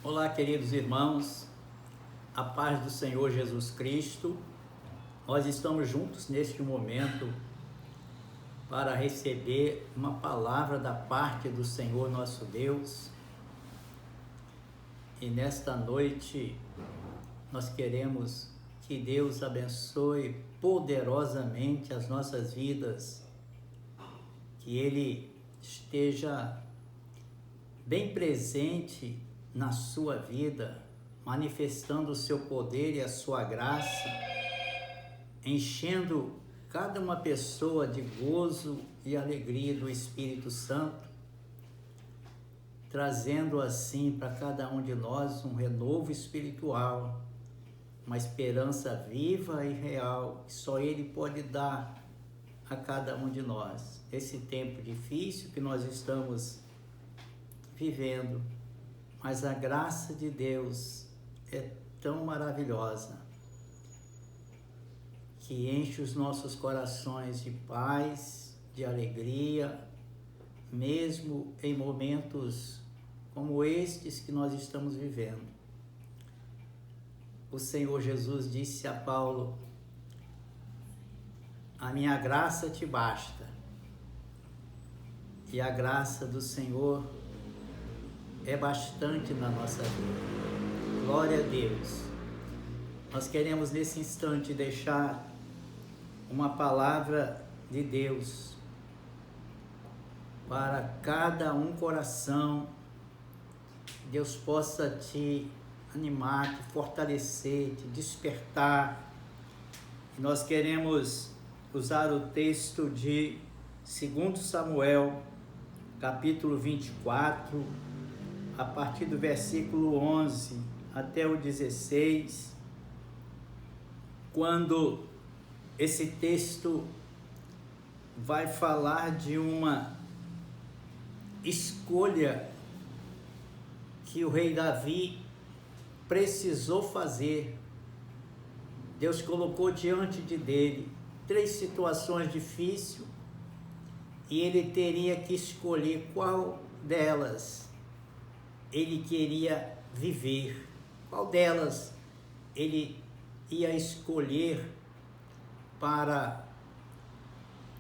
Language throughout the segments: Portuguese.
Olá, queridos irmãos, a paz do Senhor Jesus Cristo. Nós estamos juntos neste momento para receber uma palavra da parte do Senhor nosso Deus. E nesta noite nós queremos que Deus abençoe poderosamente as nossas vidas, que Ele esteja bem presente na sua vida, manifestando o seu poder e a sua graça, enchendo cada uma pessoa de gozo e alegria do Espírito Santo, trazendo assim para cada um de nós um renovo espiritual, uma esperança viva e real que só Ele pode dar a cada um de nós. Esse tempo difícil que nós estamos vivendo, mas a graça de Deus é tão maravilhosa que enche os nossos corações de paz, de alegria, mesmo em momentos como estes que nós estamos vivendo. O Senhor Jesus disse a Paulo: a minha graça te basta. E a graça do Senhor é bastante na nossa vida. Glória a Deus. Nós queremos nesse instante deixar uma palavra de Deus para cada um coração. Deus possa te animar, te fortalecer, te despertar. Nós queremos usar o texto de 2 Samuel, capítulo 24, a partir do versículo 11 até o 16, quando esse texto vai falar de uma escolha que o rei Davi precisou fazer. Deus colocou diante dele 3 situações difíceis e ele teria que escolher qual delas ele queria viver, qual delas ele ia escolher para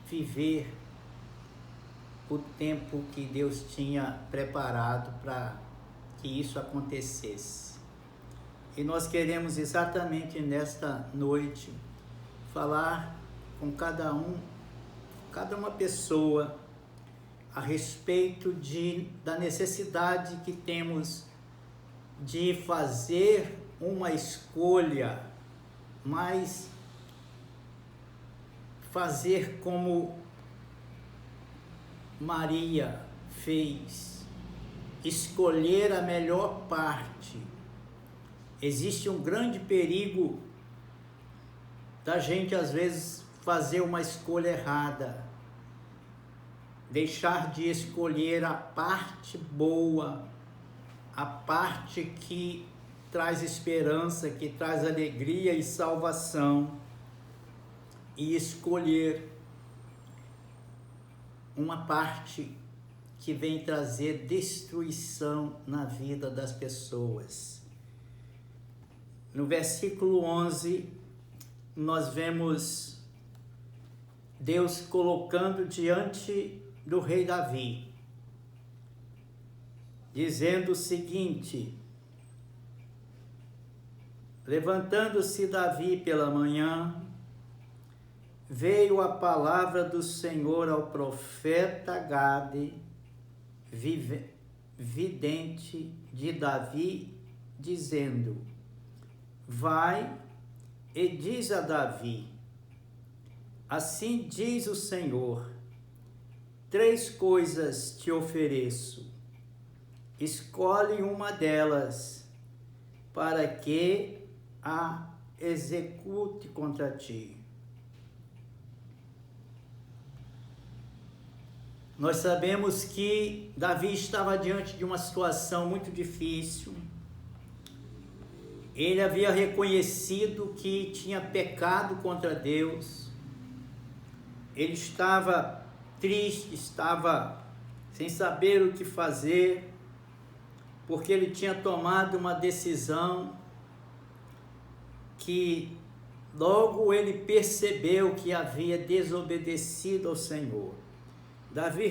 viver o tempo que Deus tinha preparado para que isso acontecesse. E nós queremos exatamente nesta noite falar com cada uma pessoa a respeito da necessidade que temos de fazer uma escolha, mas fazer como Maria fez, escolher a melhor parte. Existe um grande perigo da gente às vezes fazer uma escolha errada, deixar de escolher a parte boa, a parte que traz esperança, que traz alegria e salvação, e escolher uma parte que vem trazer destruição na vida das pessoas. No versículo 11, nós vemos Deus colocando diante do rei Davi, dizendo o seguinte: levantando-se Davi pela manhã, veio a palavra do Senhor ao profeta Gade, vidente de Davi, dizendo: vai e diz a Davi, assim diz o Senhor, 3 coisas te ofereço, escolhe uma delas, para que a execute contra ti. Nós sabemos que Davi estava diante de uma situação muito difícil. Ele havia reconhecido que tinha pecado contra Deus. Ele estava triste, estava sem saber o que fazer. porque ele tinha tomado uma decisão que logo ele percebeu que havia desobedecido ao Senhor. Davi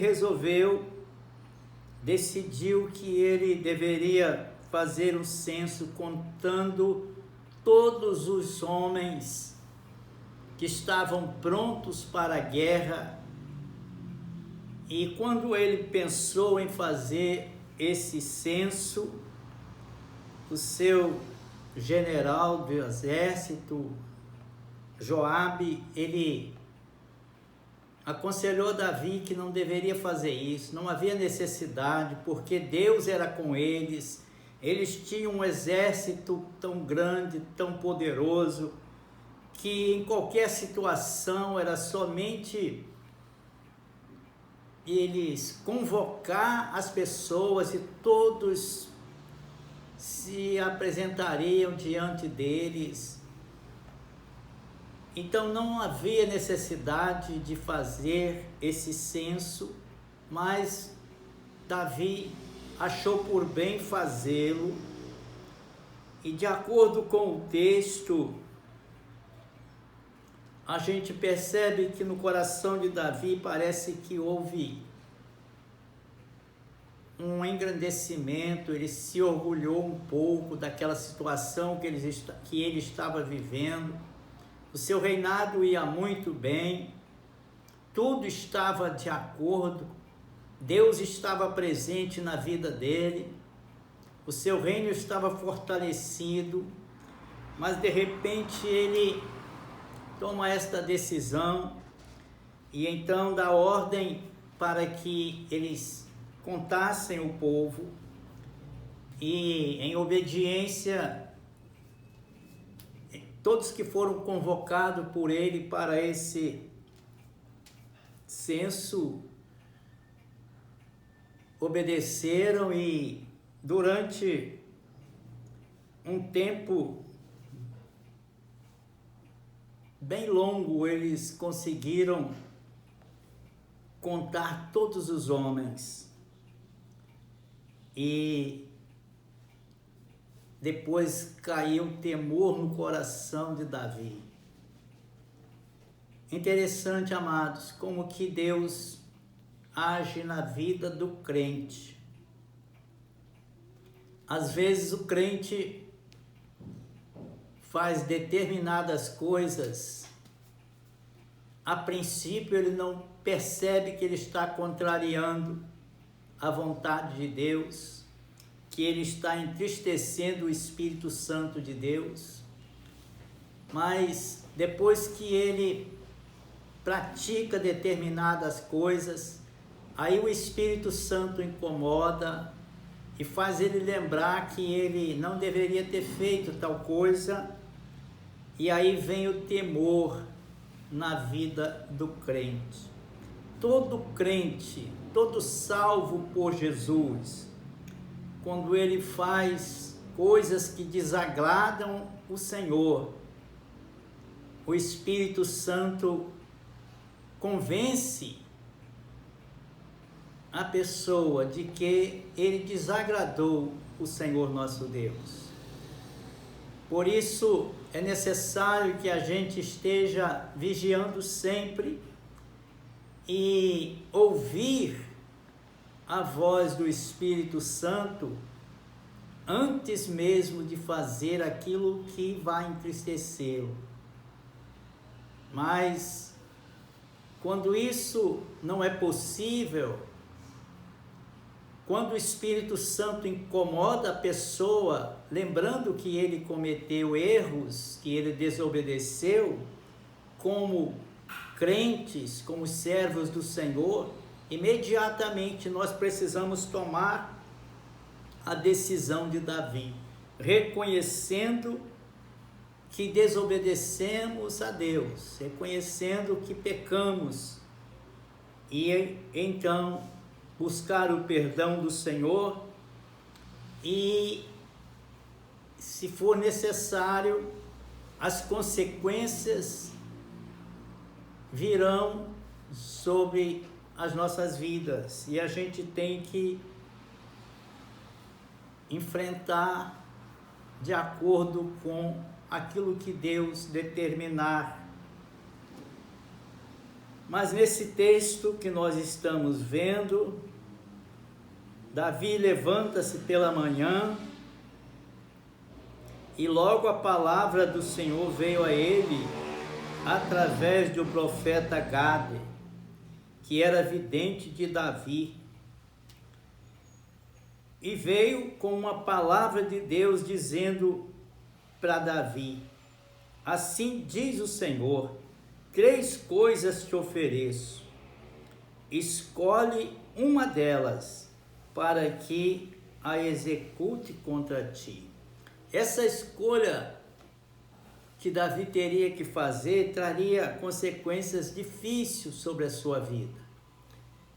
decidiu que ele deveria fazer um censo contando todos os homens que estavam prontos para a guerra. E quando ele pensou em fazer esse censo, o seu general do exército, Joabe, ele aconselhou Davi que não deveria fazer isso, não havia necessidade, porque Deus era com eles, eles tinham um exército tão grande, tão poderoso, que em qualquer situação era somente eles convocar as pessoas e todos se apresentariam diante deles. Então não havia necessidade de fazer esse censo, mas Davi achou por bem fazê-lo, e de acordo com o texto, a gente percebe que no coração de Davi parece que houve um engrandecimento, ele se orgulhou um pouco daquela situação que ele estava vivendo. O seu reinado ia muito bem, tudo estava de acordo, Deus estava presente na vida dele, o seu reino estava fortalecido, mas de repente ele toma esta decisão e então dá ordem para que eles contassem o povo, e em obediência todos que foram convocados por ele para esse censo obedeceram, e durante um tempo bem longo eles conseguiram contar todos os homens. E depois caiu temor no coração de Davi. Interessante, amados, como que Deus age na vida do crente. Às vezes o crente faz determinadas coisas, a princípio ele não percebe que ele está contrariando a vontade de Deus, que ele está entristecendo o Espírito Santo de Deus, mas depois que ele pratica determinadas coisas, aí o Espírito Santo incomoda e faz ele lembrar que ele não deveria ter feito tal coisa, e aí vem o temor na vida do crente. Todo crente, todo salvo por Jesus, quando ele faz coisas que desagradam o Senhor, o Espírito Santo convence a pessoa de que ele desagradou o Senhor nosso Deus. Por isso é necessário que a gente esteja vigiando sempre e ouvir a voz do Espírito Santo antes mesmo de fazer aquilo que vai entristecê-lo. Mas quando isso não é possível, quando o Espírito Santo incomoda a pessoa, lembrando que ele cometeu erros, que ele desobedeceu, como crentes, como servos do Senhor, imediatamente nós precisamos tomar a decisão de Davi, reconhecendo que desobedecemos a Deus, reconhecendo que pecamos, e então buscar o perdão do Senhor, e, se for necessário, as consequências virão sobre as nossas vidas, e a gente tem que enfrentar de acordo com aquilo que Deus determinar. Mas nesse texto que nós estamos vendo, Davi levanta-se pela manhã e logo a palavra do Senhor veio a ele através do profeta Gade, que era vidente de Davi. E veio com uma palavra de Deus dizendo para Davi: assim diz o Senhor, 3 coisas te ofereço, escolhe uma delas para que a execute contra ti. Essa escolha que Davi teria que fazer traria consequências difíceis sobre a sua vida.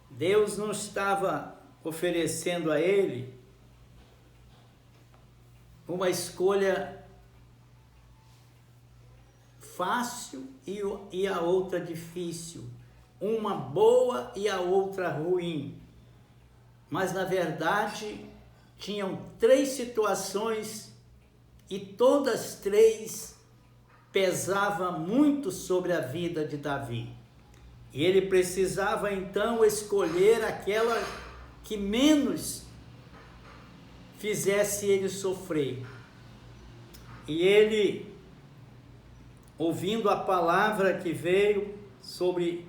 Deus não estava oferecendo a ele uma escolha fácil e a outra difícil, uma boa e a outra ruim. Mas na verdade tinham 3 situações e todas 3 pesavam muito sobre a vida de Davi. E ele precisava então escolher aquela que menos fizesse ele sofrer. E ele, ouvindo a palavra que veio sobre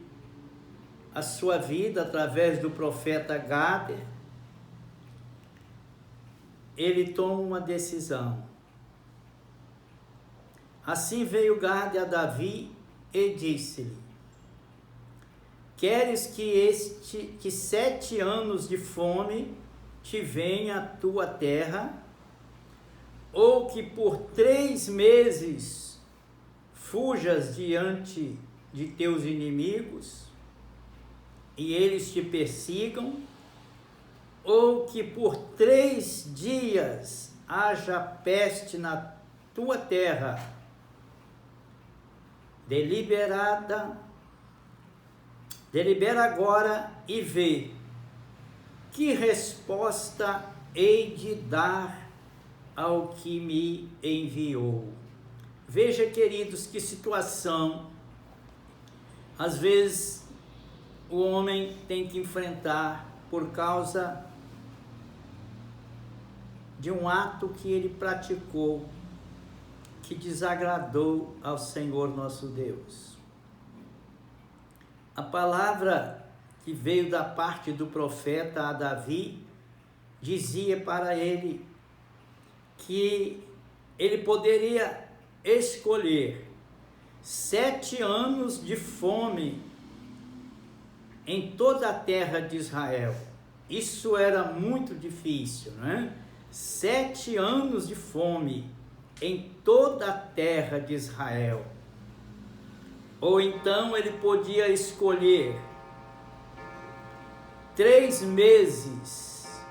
a sua vida através do profeta Gade, ele toma uma decisão. Assim veio Gade a Davi e disse-lhe: queres que 7 anos de fome te venha à tua terra, ou que por 3 meses fujas diante de teus inimigos e eles te persigam, ou que por 3 dias haja peste na tua terra? Delibera agora e vê que resposta hei de dar ao que me enviou. Veja, queridos, que situação às vezes o homem tem que enfrentar por causa de um ato que ele praticou que desagradou ao Senhor nosso Deus. A palavra que veio da parte do profeta a Davi dizia para ele que ele poderia escolher 7 anos de fome em toda a terra de Israel. Isso era muito difícil, né? 7 anos de fome em toda a terra de Israel. Ou então ele podia escolher 3 meses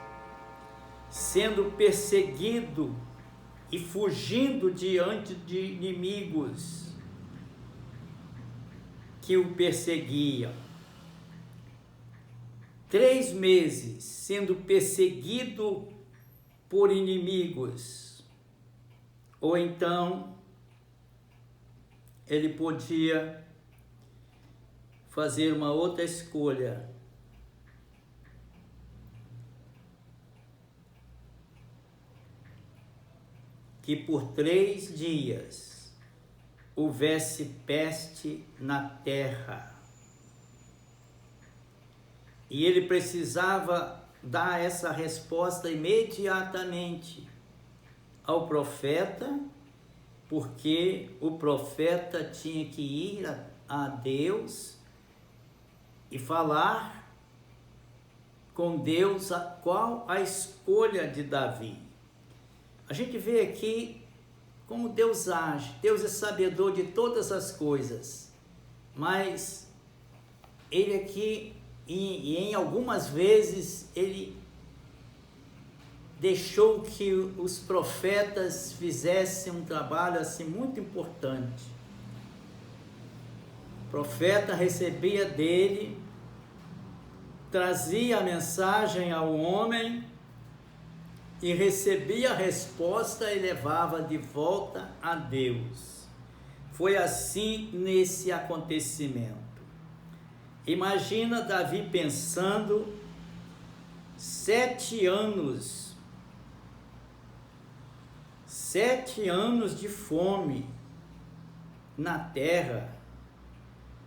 sendo perseguido e fugindo diante de inimigos que o perseguiam. 3 meses sendo perseguido por inimigos. Ou então ele podia fazer uma outra escolha. Que por 3 dias houvesse peste na terra. E ele precisava dar essa resposta imediatamente ao profeta, porque o profeta tinha que ir a Deus e falar com Deus qual a escolha de Davi. A gente vê aqui como Deus age. Deus é sabedor de todas as coisas, mas ele aqui, e em algumas vezes, ele deixou que os profetas fizessem um trabalho assim muito importante. O profeta recebia dele, trazia a mensagem ao homem, e recebia a resposta e levava de volta a Deus. Foi assim nesse acontecimento. Imagina Davi pensando 7 anos de fome na terra.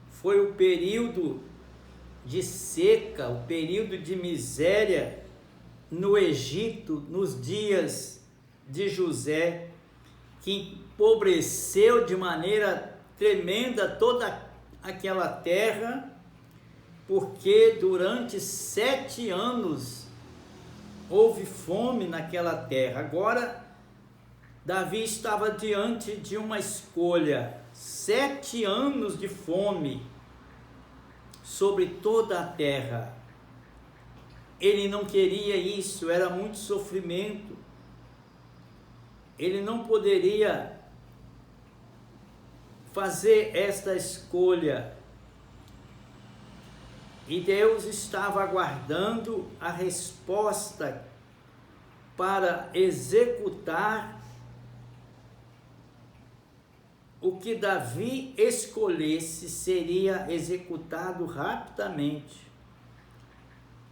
Foi o período de seca, o período de miséria no Egito, nos dias de José, que empobreceu de maneira tremenda toda aquela terra, porque durante 7 anos houve fome naquela terra. Agora, Davi estava diante de uma escolha: 7 anos de fome sobre toda a terra. Ele não queria isso, era muito sofrimento. Ele não poderia fazer esta escolha. E Deus estava aguardando a resposta para executar o que Davi escolhesse. Seria executado rapidamente.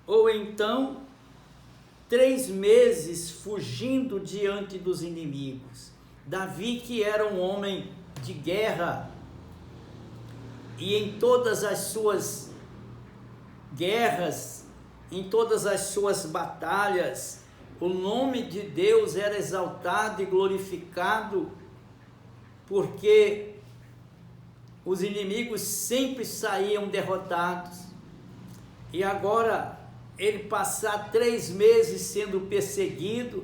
Ou então 3 meses fugindo diante dos inimigos. Davi, que era um homem de guerra, e em todas as suas guerras, em todas as suas batalhas, o nome de Deus era exaltado e glorificado, porque os inimigos sempre saíam derrotados. E agora ele passar 3 meses sendo perseguido,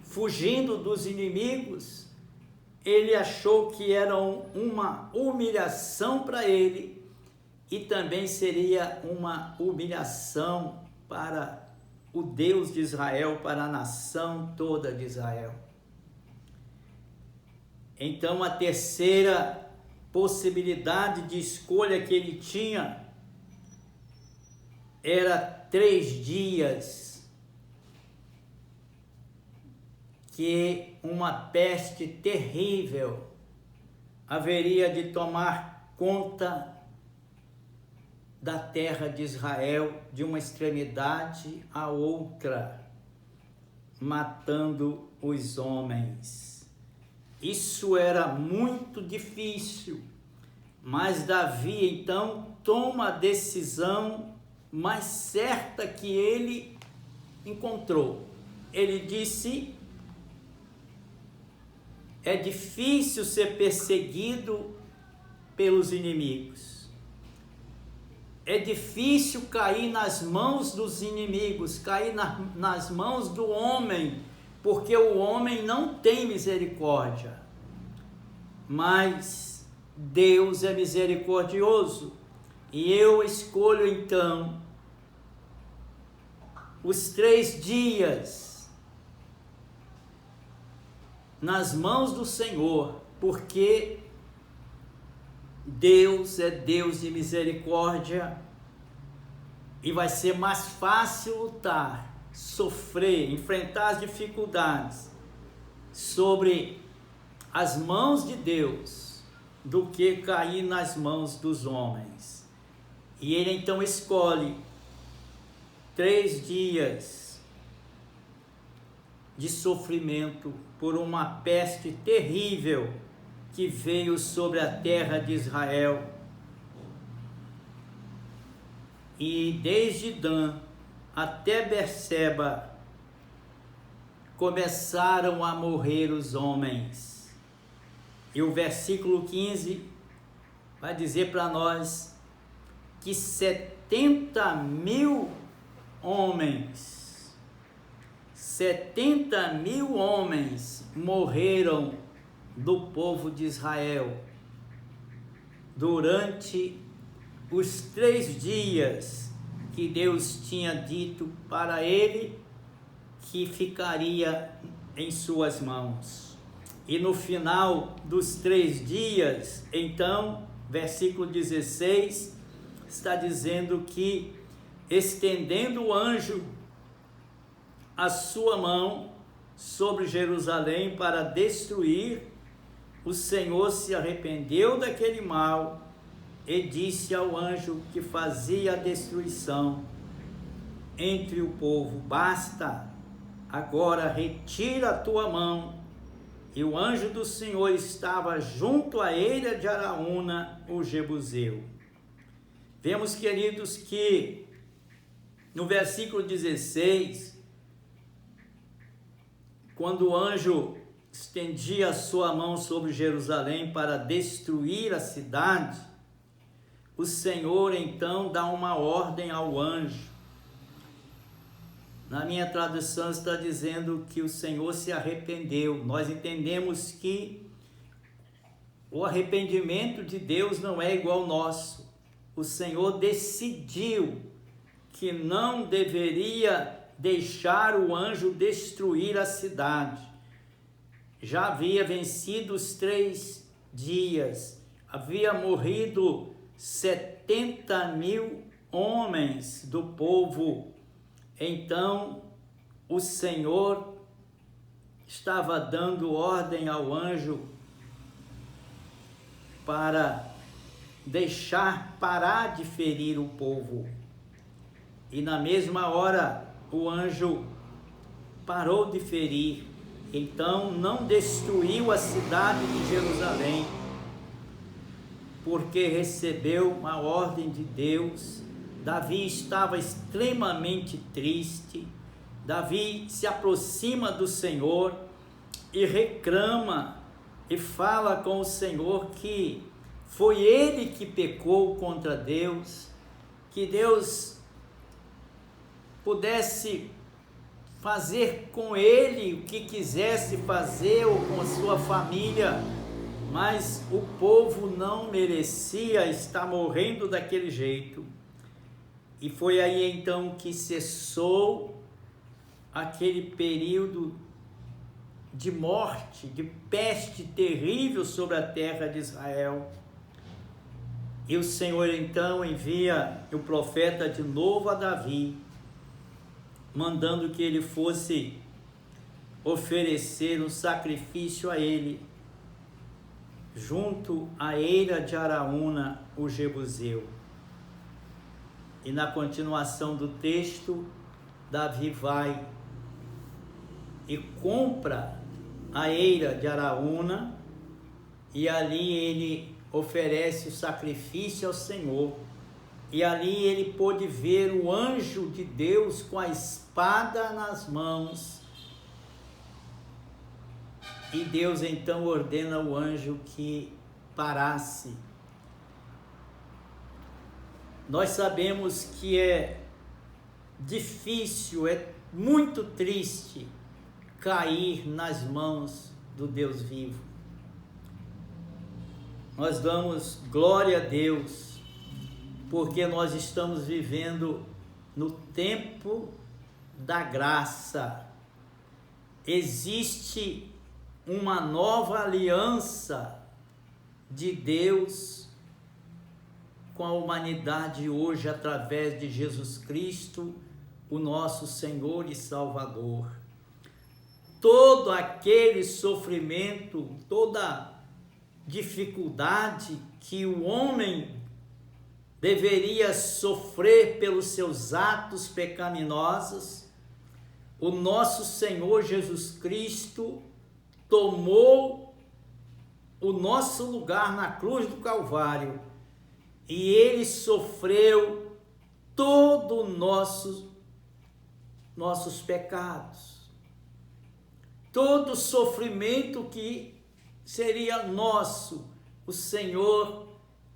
fugindo dos inimigos, ele achou que era uma humilhação para ele, e também seria uma humilhação para o Deus de Israel, para a nação toda de Israel. Então, a terceira possibilidade de escolha que ele tinha era 3 dias que uma peste terrível haveria de tomar conta da terra de Israel, de uma extremidade à outra, matando os homens. Isso era muito difícil, mas Davi então toma a decisão mais certa que ele encontrou. Ele disse: é difícil ser perseguido pelos inimigos. É difícil cair nas mãos dos inimigos, cair nas mãos do homem, porque o homem não tem misericórdia. Mas Deus é misericordioso, e eu escolho então os 3 dias nas mãos do Senhor, porque Deus é Deus de misericórdia, e vai ser mais fácil lutar, sofrer, enfrentar as dificuldades sobre as mãos de Deus do que cair nas mãos dos homens. E ele então escolhe 3 dias de sofrimento por uma peste terrível que veio sobre a terra de Israel. E desde Dan até Berseba começaram a morrer os homens. E o versículo 15 vai dizer para nós que 70.000 homens, 70.000 homens morreram do povo de Israel durante os 3 dias que Deus tinha dito para ele que ficaria em suas mãos. E no final dos 3 dias, então, versículo 16, está dizendo que, estendendo o anjo a sua mão sobre Jerusalém para destruir, o Senhor se arrependeu daquele mal e disse ao anjo que fazia a destruição entre o povo: basta, agora retira a tua mão. E o anjo do Senhor estava junto à eira de Araúna, o Jebuseu. Vemos, queridos, que no versículo 16, quando o anjo estendia a sua mão sobre Jerusalém para destruir a cidade, o Senhor então dá uma ordem ao anjo. Na minha tradução está dizendo que o Senhor se arrependeu. Nós entendemos que o arrependimento de Deus não é igual ao nosso. O Senhor decidiu que não deveria deixar o anjo destruir a cidade. Já havia vencido os 3 dias, havia morrido 70.000 homens do povo. Então o Senhor estava dando ordem ao anjo para deixar parar de ferir o povo. E na mesma hora o anjo parou de ferir, então não destruiu a cidade de Jerusalém, porque recebeu uma ordem de Deus. Davi estava extremamente triste. Davi se aproxima do Senhor e reclama e fala com o Senhor que foi ele que pecou contra Deus, que Deus pudesse fazer com ele o que quisesse fazer ou com a sua família, mas o povo não merecia estar morrendo daquele jeito. E foi aí então que cessou aquele período de morte, de peste terrível sobre a terra de Israel. E o Senhor então envia o profeta de novo a Davi, mandando que ele fosse oferecer um sacrifício a ele, junto à eira de Araúna, o Jebuseu. E na continuação do texto, Davi vai e compra a eira de Araúna, e ali ele oferece o sacrifício ao Senhor. E ali ele pôde ver o anjo de Deus com a espada nas mãos. E Deus então ordena ao anjo que parasse. Nós sabemos que é difícil, é muito triste cair nas mãos do Deus vivo. Nós damos glória a Deus, porque nós estamos vivendo no tempo da graça. Existe uma nova aliança de Deus com a humanidade hoje, através de Jesus Cristo, o nosso Senhor e Salvador. Todo aquele sofrimento, toda dificuldade que o homem deveria sofrer pelos seus atos pecaminosos, o nosso Senhor Jesus Cristo tomou o nosso lugar na cruz do Calvário, e ele sofreu todos os nossos pecados, todo sofrimento que seria nosso, o Senhor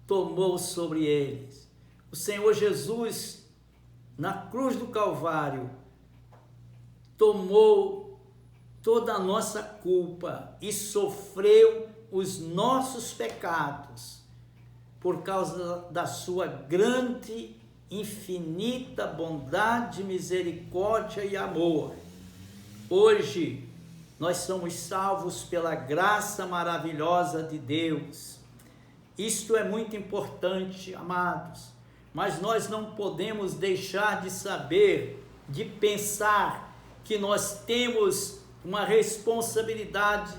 tomou sobre eles. O Senhor Jesus, na cruz do Calvário, tomou toda a nossa culpa e sofreu os nossos pecados, por causa da sua grande, infinita bondade, misericórdia e amor. Hoje, nós somos salvos pela graça maravilhosa de Deus. Isto é muito importante, amados, mas nós não podemos deixar de saber, de pensar que nós temos uma responsabilidade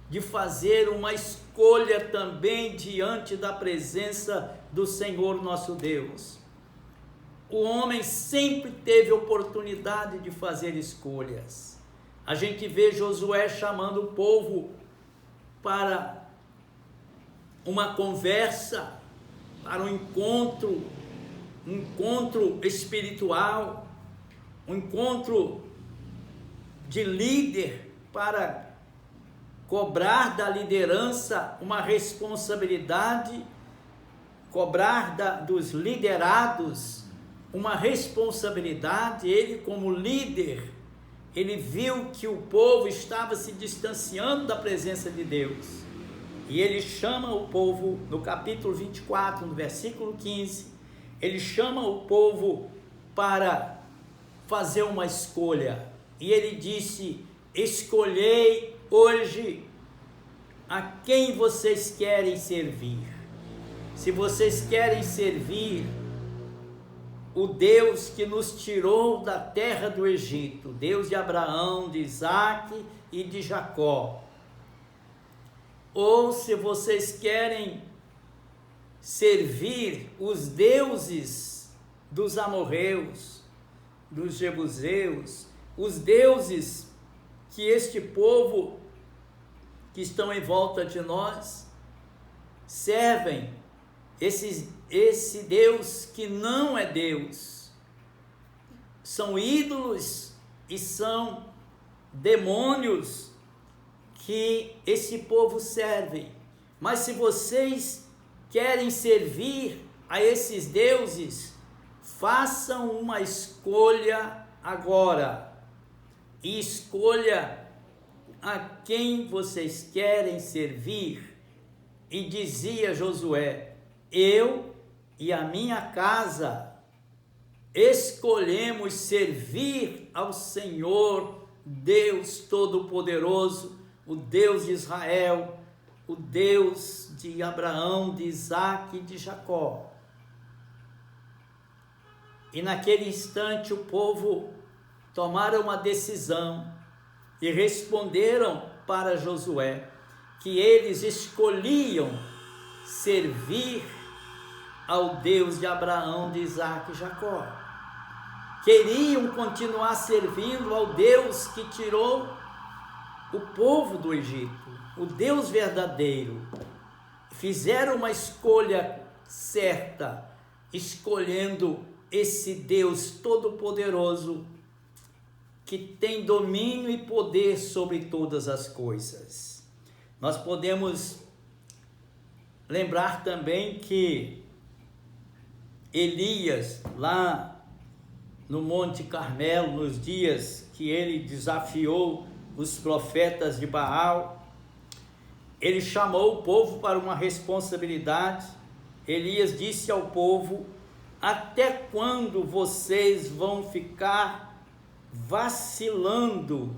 de fazer uma escolha também diante da presença do Senhor nosso Deus. O homem sempre teve oportunidade de fazer escolhas. A gente vê Josué chamando o povo para uma conversa, para um encontro espiritual, um encontro de líder, para cobrar da liderança uma responsabilidade, cobrar dos liderados uma responsabilidade. Ele, como líder, ele viu que o povo estava se distanciando da presença de Deus, e ele chama o povo, no capítulo 24, no versículo 15, ele chama o povo para fazer uma escolha, e ele disse: escolhei hoje a quem vocês querem servir. Se vocês querem servir o Deus que nos tirou da terra do Egito, Deus de Abraão, de Isaque e de Jacó, ou se vocês querem servir os deuses dos amorreus, dos jebuseus, os deuses que este povo que estão em volta de nós servem, esse Deus que não é Deus, são ídolos e são demônios que esse povo serve. Mas se vocês querem servir a esses deuses, façam uma escolha agora, e escolha a quem vocês querem servir. E dizia Josué: eu e a minha casa escolhemos servir ao Senhor Deus Todo-Poderoso, o Deus de Israel, o Deus de Abraão, de Isaque e de Jacó. E naquele instante o povo tomaram uma decisão e responderam para Josué que eles escolhiam servir ao Deus de Abraão, de Isaque e Jacó. Queriam continuar servindo ao Deus que tirou o povo do Egito, o Deus verdadeiro. Fizeram uma escolha certa, escolhendo esse Deus todo-poderoso que tem domínio e poder sobre todas as coisas. Nós podemos lembrar também que Elias, lá no Monte Carmelo, nos dias que ele desafiou os profetas de Baal, ele chamou o povo para uma responsabilidade. Elias disse ao povo: até quando vocês vão ficar vacilando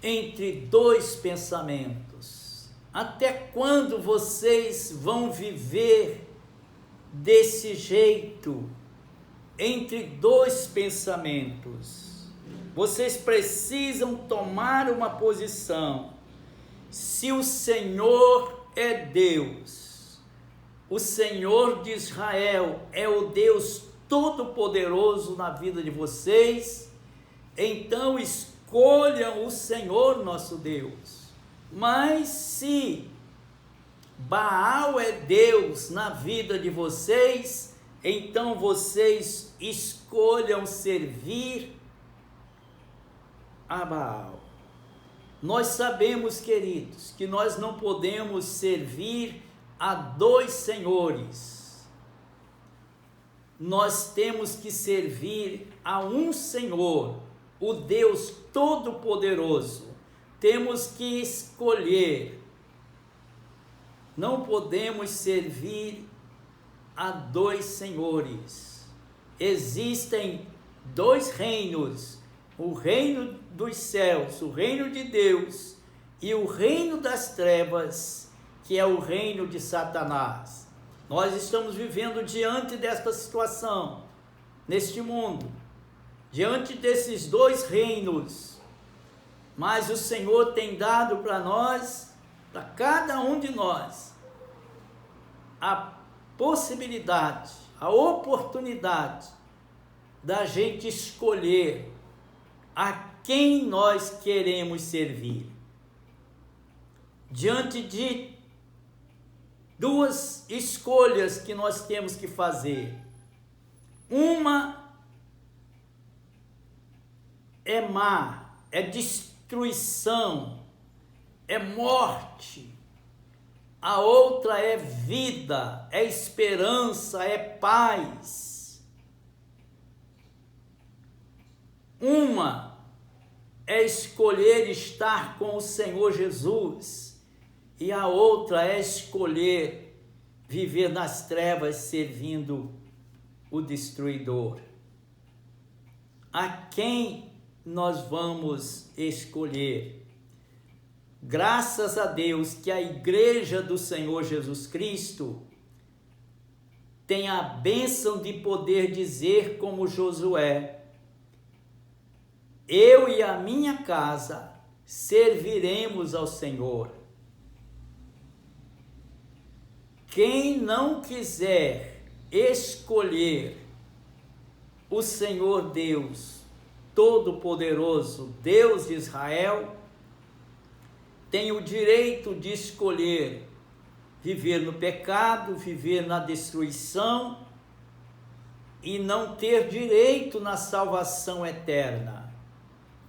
entre dois pensamentos? Até quando vocês vão viver desse jeito, entre dois pensamentos? Vocês precisam tomar uma posição. Se o Senhor é Deus, o Senhor de Israel é o Deus Todo-Poderoso na vida de vocês, então escolham o Senhor nosso Deus. Mas se Baal é Deus na vida de vocês, então vocês escolham servir a Baal. Nós sabemos, queridos, que nós não podemos servir a dois senhores. Nós temos que servir a um Senhor, o Deus Todo-Poderoso. Temos que escolher. Não podemos servir a dois senhores. Existem dois reinos: o reino dos céus, o reino de Deus, e o reino das trevas, que é o reino de Satanás. Nós estamos vivendo diante desta situação, neste mundo. diante desses dois reinos, mas o Senhor tem dado para nós, para cada um de nós, a possibilidade, a oportunidade da gente escolher a quem nós queremos servir. Diante de duas escolhas que nós temos que fazer. Uma é má, é destruição, é morte. A outra é vida, é esperança, é paz. Uma é escolher estar com o Senhor Jesus, e a outra é escolher viver nas trevas servindo o destruidor. A quem nós vamos escolher? Graças a Deus que a igreja do Senhor Jesus Cristo tem a bênção de poder dizer como Josué: eu e a minha casa serviremos ao Senhor. Quem não quiser escolher o Senhor Deus Todo-Poderoso, Deus de Israel, tem o direito de escolher viver no pecado, viver na destruição e não ter direito na salvação eterna.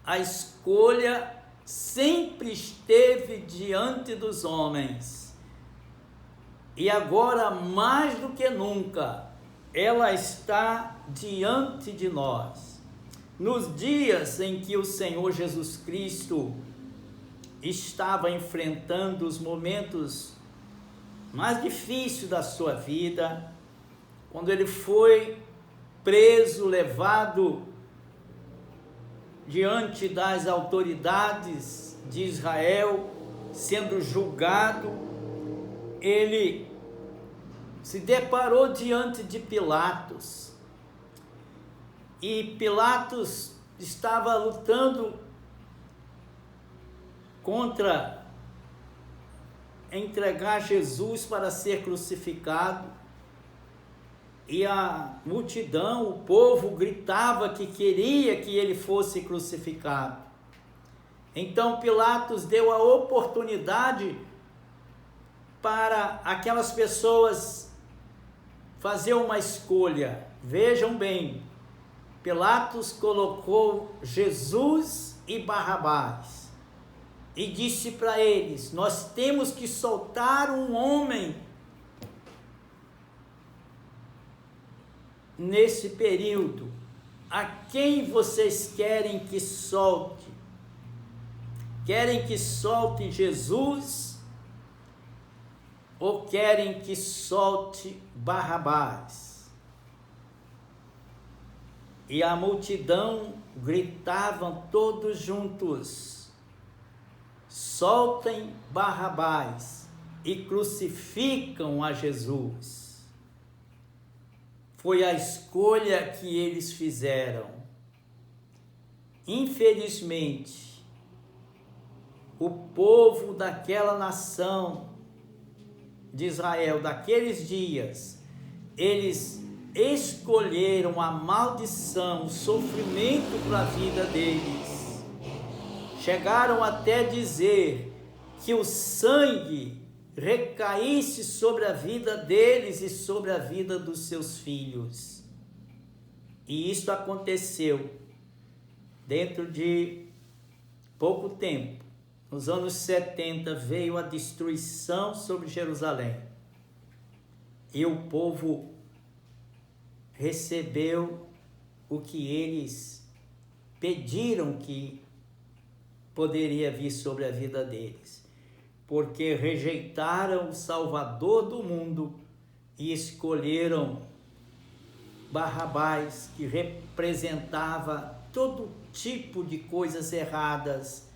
A escolha sempre esteve diante dos homens e agora, mais do que nunca, ela está diante de nós. Nos dias em que o Senhor Jesus Cristo estava enfrentando os momentos mais difíceis da sua vida, quando ele foi preso, levado diante das autoridades de Israel, sendo julgado, ele se deparou diante de Pilatos, e Pilatos estava lutando contra entregar Jesus para ser crucificado, e a multidão, o povo gritava que queria que ele fosse crucificado. Então Pilatos deu a oportunidade para aquelas pessoas fazer uma escolha. Vejam bem, Pilatos colocou Jesus e Barrabás e disse para eles: nós temos que soltar um homem nesse período. A quem vocês querem que solte? Querem que solte Jesus ou querem que solte Barrabás? E a multidão gritavam todos juntos: soltem Barrabás e crucificam a Jesus. Foi a escolha que eles fizeram. Infelizmente, o povo daquela nação de Israel, daqueles dias, eles escolheram a maldição, o sofrimento para a vida deles. Chegaram até dizer que o sangue recaísse sobre a vida deles e sobre a vida dos seus filhos. E isso aconteceu dentro de pouco tempo. Nos anos 70 veio a destruição sobre Jerusalém e o povo recebeu o que eles pediram que poderia vir sobre a vida deles, porque rejeitaram o Salvador do mundo e escolheram Barrabás, que representava todo tipo de coisas erradas,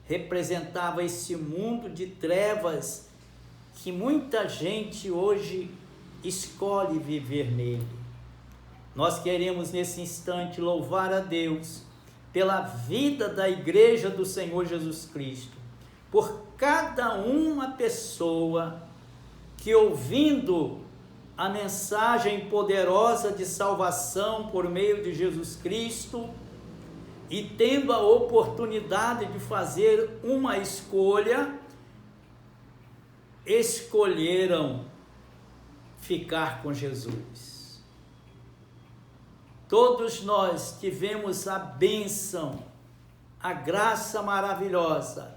representava esse mundo de trevas que muita gente hoje escolhe viver nele. Nós queremos nesse instante louvar a Deus pela vida da Igreja do Senhor Jesus Cristo, por cada uma pessoa que, ouvindo a mensagem poderosa de salvação por meio de Jesus Cristo e tendo a oportunidade de fazer uma escolha, escolheram ficar com Jesus. Todos nós tivemos a bênção, a graça maravilhosa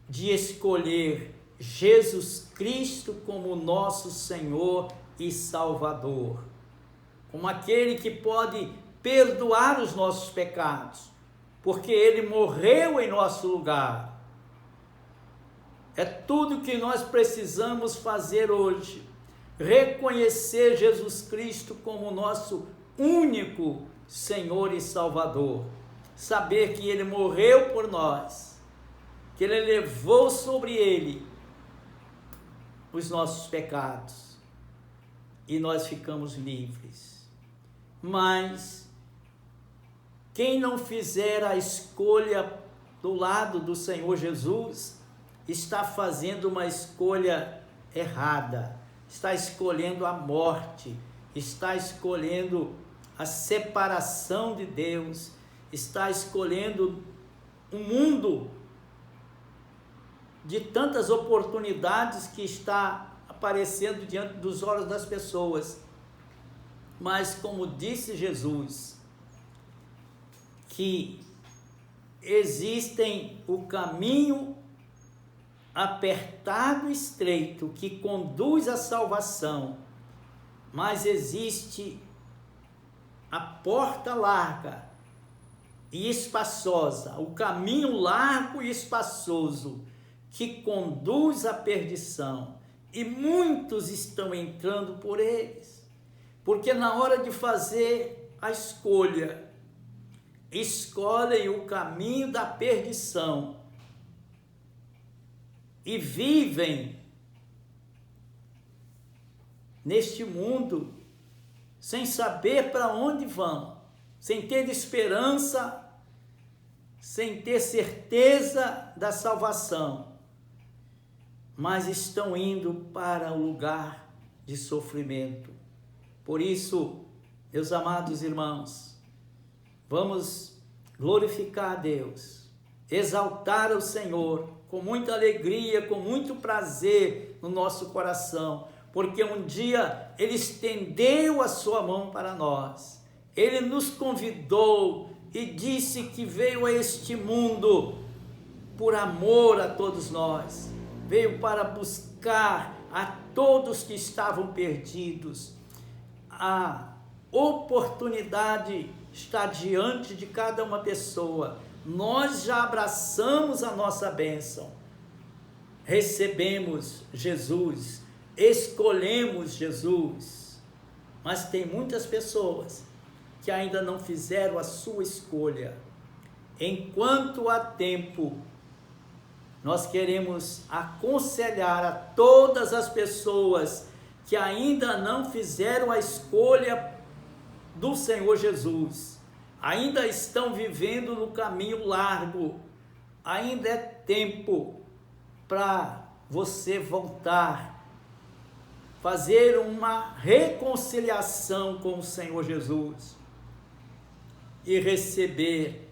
de escolher Jesus Cristo como nosso Senhor e Salvador, como aquele que pode perdoar os nossos pecados, porque Ele morreu em nosso lugar. É tudo que nós precisamos fazer hoje, reconhecer Jesus Cristo como nosso único Senhor e Salvador, saber que Ele morreu por nós, que Ele levou sobre Ele os nossos pecados e nós ficamos livres. Mas quem não fizer a escolha do lado do Senhor Jesus está fazendo uma escolha errada, está escolhendo a morte, está escolhendo a separação de Deus, está escolhendo um mundo de tantas oportunidades que está aparecendo diante dos olhos das pessoas. Mas como disse Jesus, que existem o caminho apertado e estreito que conduz à salvação, mas existe a porta larga e espaçosa, o caminho largo e espaçoso que conduz à perdição, e muitos estão entrando por eles, porque na hora de fazer a escolha, escolhem o caminho da perdição e vivem neste mundo sem saber para onde vão, sem ter esperança, sem ter certeza da salvação, mas estão indo para o lugar de sofrimento. Por isso, meus amados irmãos, vamos glorificar a Deus, exaltar o Senhor com muita alegria, com muito prazer no nosso coração, porque um dia Ele estendeu a sua mão para nós, Ele nos convidou e disse que veio a este mundo por amor a todos nós, veio para buscar a todos que estavam perdidos. A oportunidade está diante de cada uma pessoa. Nós já abraçamos a nossa bênção, recebemos Jesus, escolhemos Jesus, mas tem muitas pessoas que ainda não fizeram a sua escolha. Enquanto há tempo, nós queremos aconselhar a todas as pessoas que ainda não fizeram a escolha do Senhor Jesus, ainda estão vivendo no caminho largo, ainda é tempo para você voltar, fazer uma reconciliação com o Senhor Jesus e receber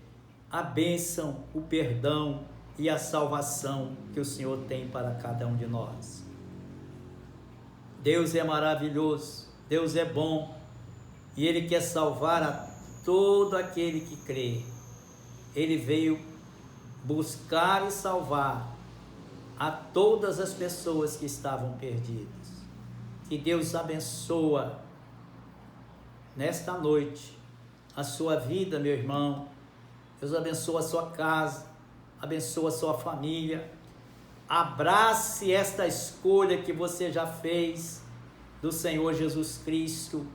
a bênção, o perdão e a salvação que o Senhor tem para cada um de nós. Deus é maravilhoso, Deus é bom, e Ele quer salvar a todo aquele que crê. Ele veio buscar e salvar a todas as pessoas que estavam perdidas. Que Deus abençoa nesta noite a sua vida, meu irmão. Deus abençoa a sua casa, abençoa a sua família. Abrace esta escolha que você já fez do Senhor Jesus Cristo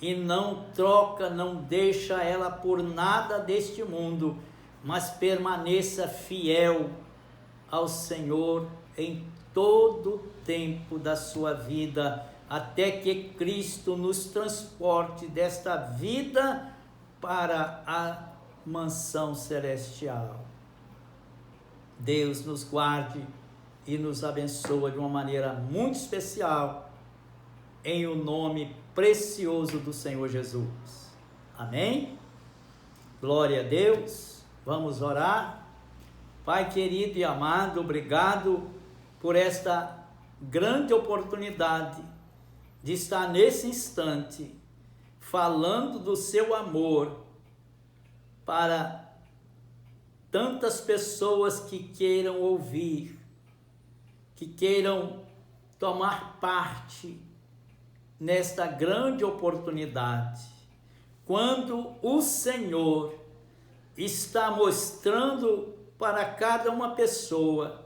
e não troca, não deixa ela por nada deste mundo, mas permaneça fiel ao Senhor em todo o tempo da sua vida, até que Cristo nos transporte desta vida para a mansão celestial. Deus nos guarde e nos abençoe de uma maneira muito especial, em o nome precioso do Senhor Jesus. Amém? Glória a Deus. Vamos orar. Pai querido e amado, obrigado por esta grande oportunidade de estar nesse instante falando do seu amor para tantas pessoas que queiram ouvir, que queiram tomar parte nesta grande oportunidade, quando o Senhor está mostrando para cada uma pessoa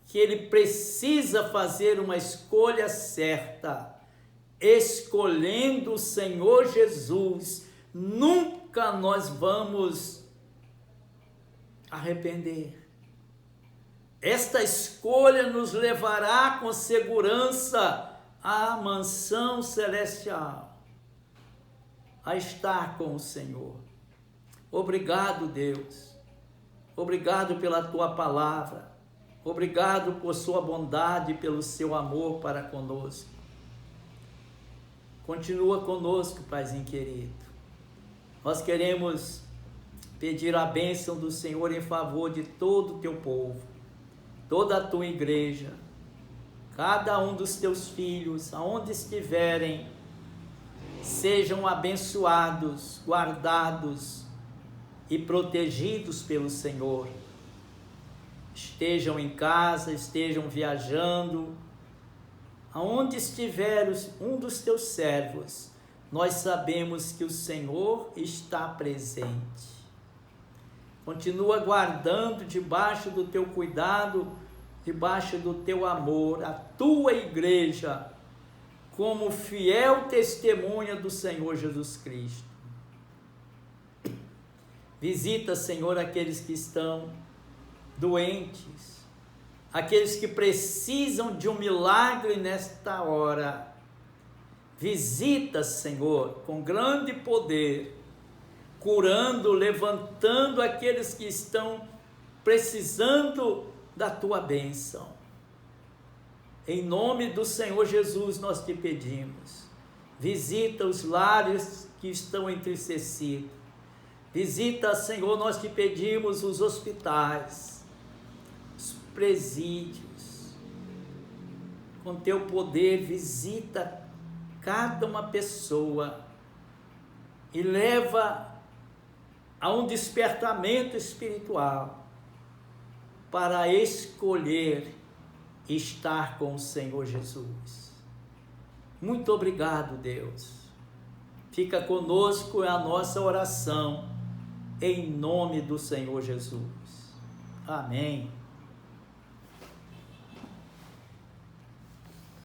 que ele precisa fazer uma escolha certa, escolhendo o Senhor Jesus. Nunca nós vamos arrepender. Esta escolha nos levará com segurança à mansão celestial, a estar com o Senhor. Obrigado, Deus. Obrigado pela tua palavra. Obrigado por sua bondade e pelo seu amor para conosco. Continua conosco, Paizinho querido. Nós queremos pedir a bênção do Senhor em favor de todo o teu povo, toda a tua igreja, cada um dos teus filhos, aonde estiverem, sejam abençoados, guardados e protegidos pelo Senhor. Estejam em casa, estejam viajando, aonde estiver um dos teus servos, nós sabemos que o Senhor está presente. Continua guardando debaixo do teu cuidado, debaixo do teu amor, a tua igreja, como fiel testemunha do Senhor Jesus Cristo. Visita, Senhor, aqueles que estão doentes, aqueles que precisam de um milagre nesta hora. Visita, Senhor, com grande poder, curando, levantando aqueles que estão precisando da tua bênção. Em nome do Senhor Jesus nós te pedimos, visita os lares que estão entristecidos, visita, Senhor, nós te pedimos os hospitais, os presídios, com teu poder visita cada uma pessoa e leva a um despertamento espiritual para escolher estar com o Senhor Jesus. Muito obrigado, Deus. Fica conosco a nossa oração, em nome do Senhor Jesus. Amém.